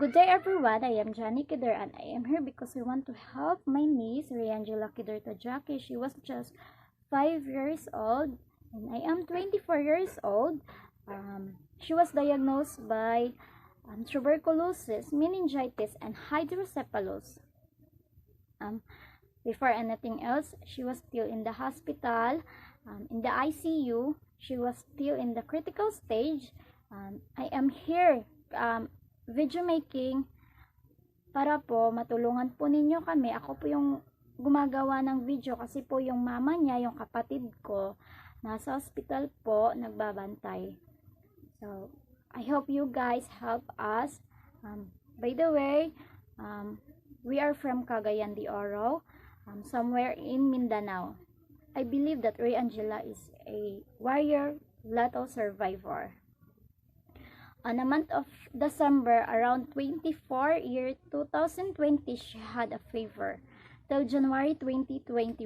Good day everyone, I am Johnny Kider and I am here because I want to help my niece, Riangela Kider Jackie. She was just 5 years old and I am 24 years old. She was diagnosed by tuberculosis, meningitis, and hydrocephalus. Before anything else, she was still in the hospital, in the ICU. She was still in the critical stage. I am here video making para po matulungan po ninyo kami. Ako po yung gumagawa ng video kasi po yung mama niya, yung kapatid ko, nasa hospital po, nagbabantay. So, I hope you guys help us. By the way, we are from Cagayan de Oro, somewhere in Mindanao. I believe that Ray Angela is a warrior lethal survivor. On the month of December, around 24 year 2020, she had a fever. Till January 2021,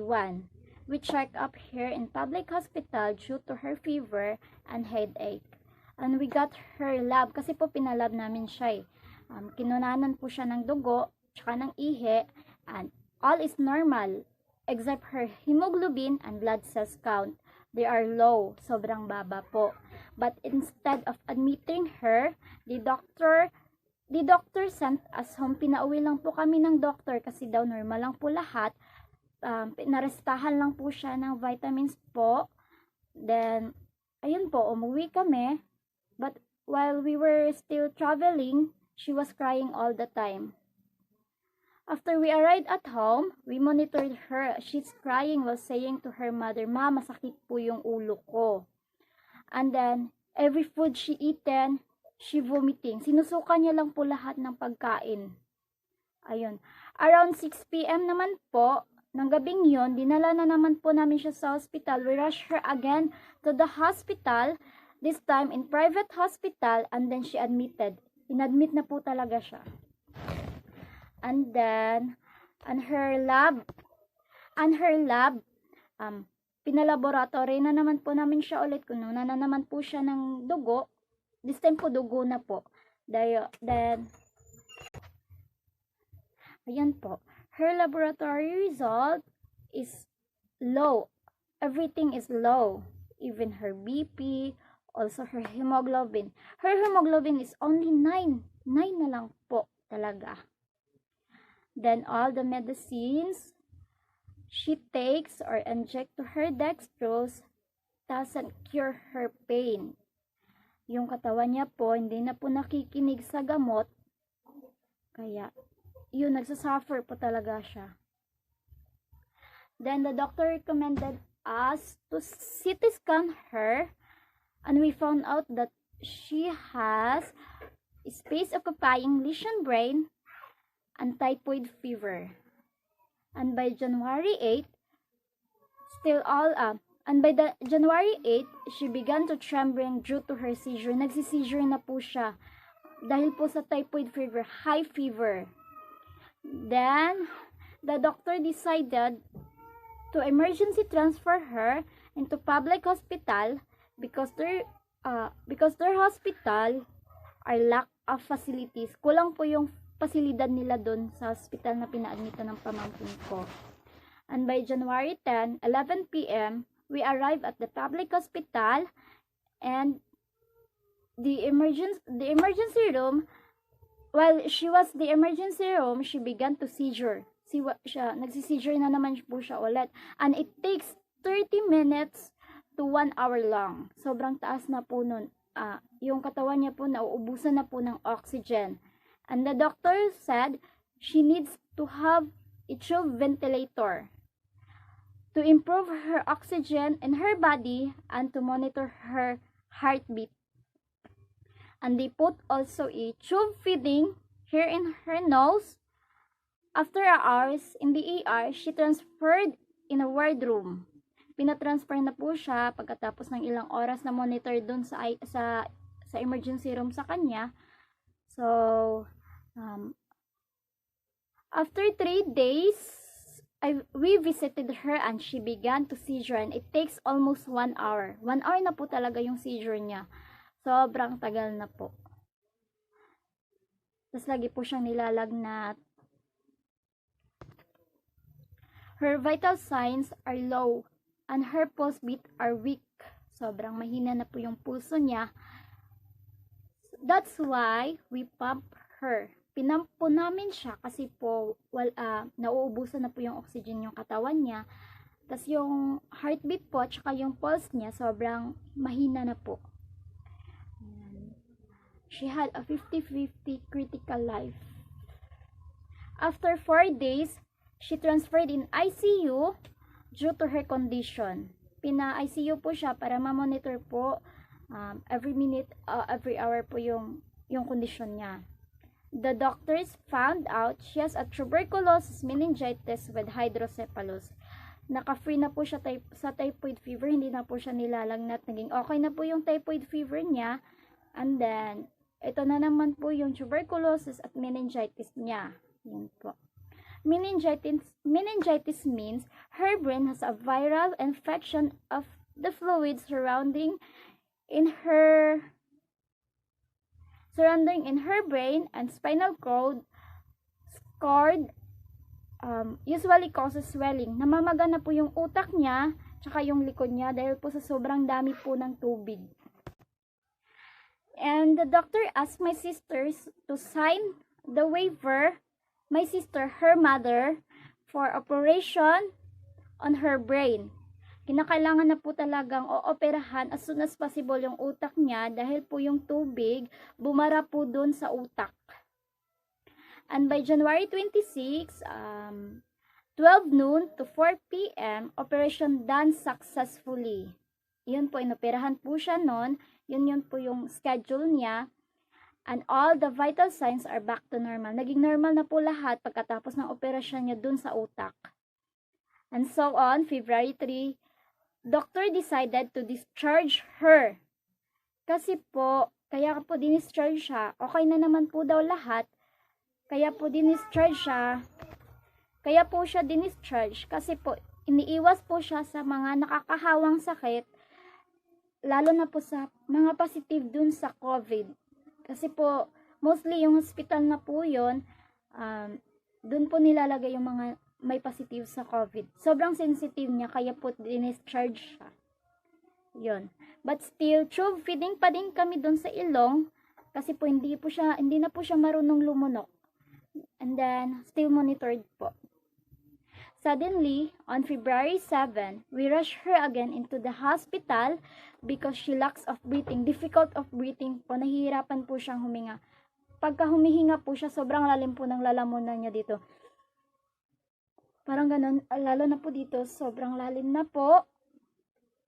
we checked up here in public hospital due to her fever and headache. And we got her lab, kasi po pinalab namin siya. Kinunanan po siya ng dugo, tsaka ng ihi, and all is normal, except her hemoglobin and blood cells count. They are low, sobrang baba po. But instead of admitting her, the doctor sent us home. Pinauwi lang po kami ng doctor kasi daw normal lang po lahat. Pinarestahan lang po siya ng vitamins po. Then, ayun po, umuwi kami. But while we were still traveling, she was crying all the time. After we arrived at home, we monitored her. She's crying while saying to her mother, "Ma, masakit po yung ulo ko." And then, every food she eaten, she vomiting. Sinusuka niya lang po lahat ng pagkain. Ayun. Around 6 p.m. naman po, ng gabing yun, dinala na naman po namin siya sa hospital. We rushed her again to the hospital, this time in private hospital, and then she admitted. Inadmit na po talaga siya. And then, on her lab, pinalaboratory na naman po namin siya ulit. Kununa na naman po siya ng dugo. This time po dugo na po. Then, ayan po. Her laboratory result is low. Everything is low. Even her BP, also her hemoglobin. Her hemoglobin is only 9. 9 na lang po talaga. Then all the medicines she takes or inject to her dextrose doesn't cure her pain. Yung katawan niya po, hindi na po nakikinig sa gamot. Kaya, yun, nagsasuffer po talaga siya. Then the doctor recommended us to CT scan her, and we found out that she has space-occupying lesion brain and typhoid fever. And by January 8, January 8, she began to trembling due to her seizure. Nagsi-seizure na po siya dahil po sa typhoid fever, high fever. Then, the doctor decided to emergency transfer her into public hospital because their hospital are lack of facilities. Kulang po yung pasilidad nila doon sa hospital na pina-admitan ng pamangkin ko. And by January 10, 11 p.m., we arrived at the public hospital, and the emergency room, while she was the emergency room, she began to seizure. Nagsi-seizure na naman po siya ulit. And it takes 30 minutes to 1 hour long. Sobrang taas na po nun. Yung katawan niya po nauubusan na po ng oxygen. And the doctor said she needs to have a tube ventilator to improve her oxygen in her body and to monitor her heartbeat. And they put also a tube feeding here in her nose. After hours in the ER, she transferred in a ward room. Pinatransfer na po siya pagkatapos ng ilang oras na monitor dun sa emergency room sa kanya. So, after 3 days, we visited her and she began to seizure, and it takes almost 1 hour. 1 hour na po talaga yung seizure niya. Sobrang tagal na po. Tas lagi po siyang nilalagnat. Her vital signs are low and her pulse beat are weak. Sobrang mahina na po yung pulso niya. That's why we pump her. Pinump po namin siya kasi po nauubusan na po yung oxygen yung katawan niya. Tas yung heartbeat po tsaka yung pulse niya sobrang mahina na po. She had a 50-50 critical life. After 4 days, she transferred in ICU due to her condition. Pina-ICU po siya para ma-monitor po every minute, every hour po yung kondisyon niya. The doctors found out she has a tuberculosis meningitis with hydrocephalus. Naka-free na po siya sa typhoid fever, hindi na po siya nilalagnat. Naging okay na po yung typhoid fever niya. And then, ito na naman po yung tuberculosis at meningitis niya. Yan po. Meningitis means her brain has a viral infection of the fluid surrounding in her brain and spinal cord usually causes swelling. Namamaga na po yung utak niya tsaka yung likod niya dahil po sa sobrang dami po ng tubig. And the doctor asked my sisters to sign the waiver, my sister, her mother, for operation on her brain. Kinakailangan na po talagang ooperahan as soon as possible yung utak niya dahil po yung tubig bumara po dun sa utak. And by January 26, 12 noon to 4 p.m., operation done successfully. Yun po, inoperahan po siya noon. Yun po yung schedule niya. And all the vital signs are back to normal. Naging normal na po lahat pagkatapos ng operasyon niya dun sa utak. And so on, February 3, doctor decided to discharge her. Kasi po, kaya po dinischarge siya. Okay na naman po daw lahat. Kaya po dinischarge siya. Kaya po siya dinischarge. Kasi po, iniiwas po siya sa mga nakakahawang sakit. Lalo na po sa mga positive dun sa COVID. Kasi po, mostly yung hospital na po yun, dun po nilalagay yung mga may positive sa COVID. Sobrang sensitive niya, kaya po dinischarge siya. Yun. But still, tube feeding pa din kami dun sa ilong, kasi po hindi na po siya marunong lumunok. And then, still monitored po. Suddenly, on February 7, we rushed her again into the hospital because she lacks of breathing. Difficult of breathing po. Nahihirapan po siyang huminga. Pagka humihinga po siya, sobrang lalim po ng lalamunan niya dito. Parang ganun, lalo na po dito, sobrang lalim na po.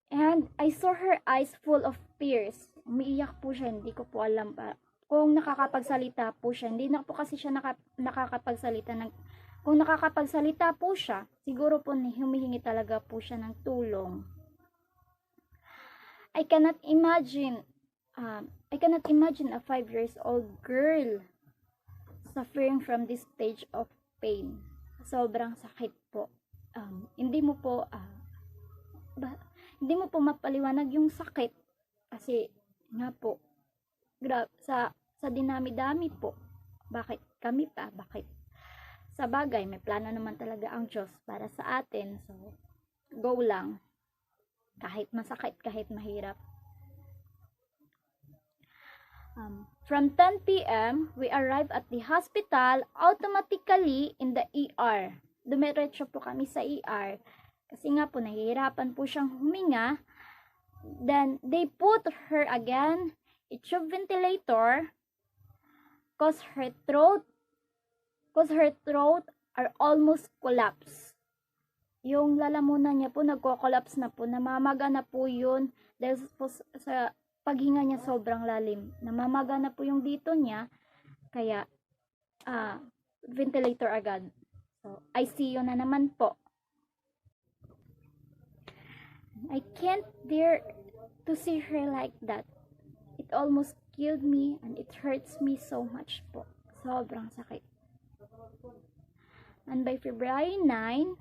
And I saw her eyes full of tears. Umiiyak po siya, hindi ko po alam pa. Kung nakakapagsalita po siya, hindi na po kasi siya nakakapagsalita kung nakakapagsalita po siya, siguro po humihingi talaga po siya ng tulong. I cannot imagine a 5 years old girl suffering from this stage of pain. Sobrang sakit po. Hindi mo po mapaliwanag yung sakit kasi nga po sa dinami-dami po. Bakit kami pa? Bakit? Sa bagay, may plano naman talaga ang Diyos para sa atin. So, go lang. Kahit masakit, kahit mahirap. From 10 p.m., we arrived at the hospital automatically in the ER. Dumiretso po kami sa ER. Kasi nga po, nahihirapan po siyang huminga. Then, they put her again, a tube ventilator, cause her throat are almost collapse. Yung lalamunan niya po, nagko-collapse na po. Namamaga na po yun. Dahil po sa paghinga niya sobrang lalim. Namamaga na po yung dito niya. Kaya, ventilator agad. So, ICU na naman po. I can't bear to see her like that. It almost killed me and it hurts me so much po. Sobrang sakit. And by February 9,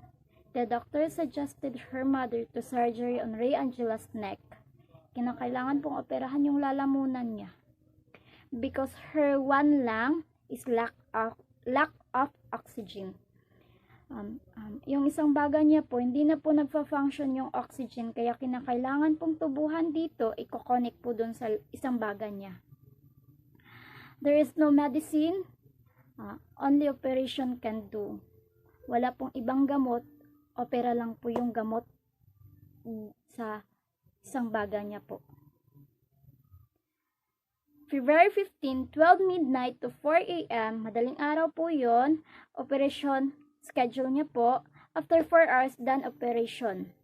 the doctor suggested her mother to surgery on Ray Angela's neck. Kinakailangan pong operahan yung lalamunan niya. Because her one lung is lack of oxygen. Yung isang baga niya po, hindi na po nagfa-function yung oxygen, kaya kinakailangan pong tubuhan dito, i-connect po dun sa isang baga niya. There is no medicine, only operation can do. Wala pong ibang gamot, opera lang po yung gamot sa isang baga niya po. February 15, 12 midnight to 4 a.m., madaling araw po yon, operation schedule niya po. After 4 hours, done operation.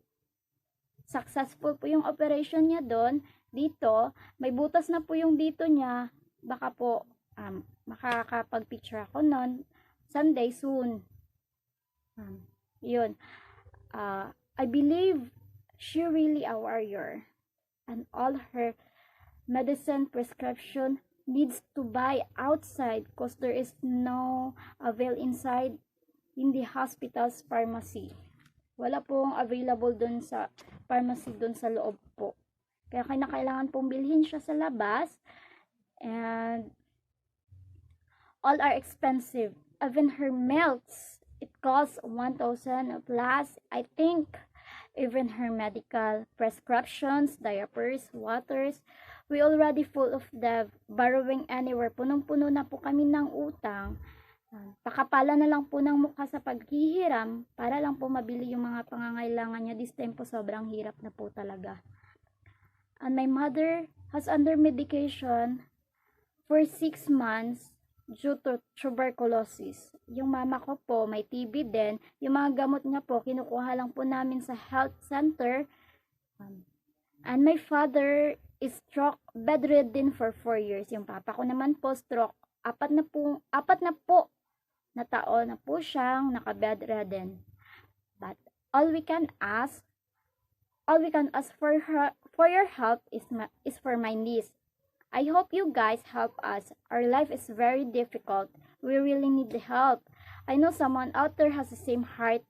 Successful po yung operation niya doon. Dito, may butas na po yung dito niya. Baka po, makakapag-picture ako noon. Someday, soon. Yun. I believe she really a warrior. And all her medicine prescription needs to buy outside because there is no avail inside in the hospital's pharmacy. Wala pong available dun sa pharmacy dun sa loob po. Kaya kailangan pong bilhin siya sa labas. And all are expensive. Even her melts, it costs 1,000 plus. I think even her medical prescriptions, diapers, waters, we already full of debt, borrowing anywhere. Punong-puno na po kami ng utang. Pakapala na lang po ng mukha sa paghihiram para lang po mabili yung mga pangangailangan niya. This time po sobrang hirap na po talaga. And my mother has under medication for 6 months due to tuberculosis. Yung mama ko po may TB din. Yung mga gamot niya po kinukuha lang po namin sa health center. And my father is stroke bedridden for 4 years. Yung papa ko naman po stroke. Apat na po na taon na po siyang naka-bedridden. But all we can ask for your help is for my niece. I hope you guys help us. Our life is very difficult. We really need the help. I know someone out there has the same heart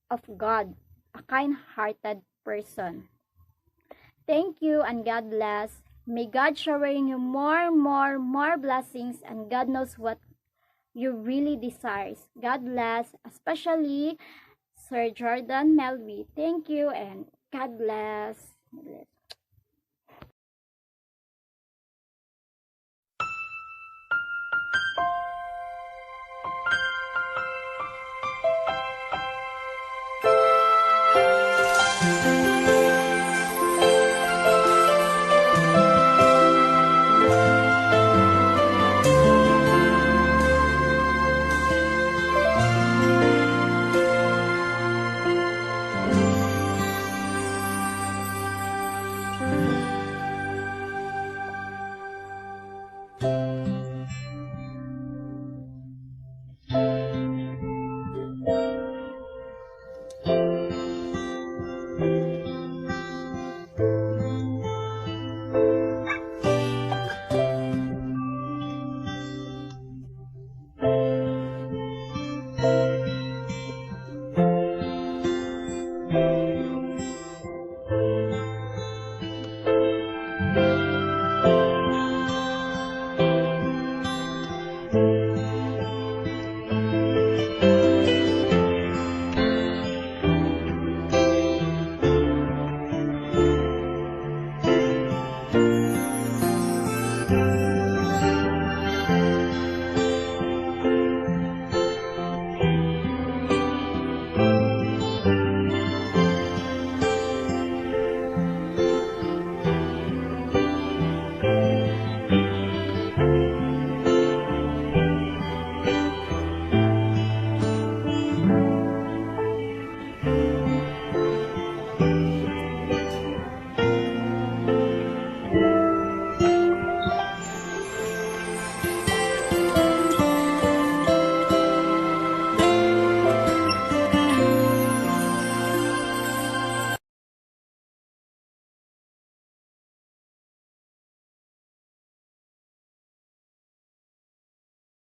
of God, a kind-hearted person. Thank you and God bless. May God showering you more blessings, and God knows what you really desires. God bless, especially Sir Jordan Melby. Thank you and God bless.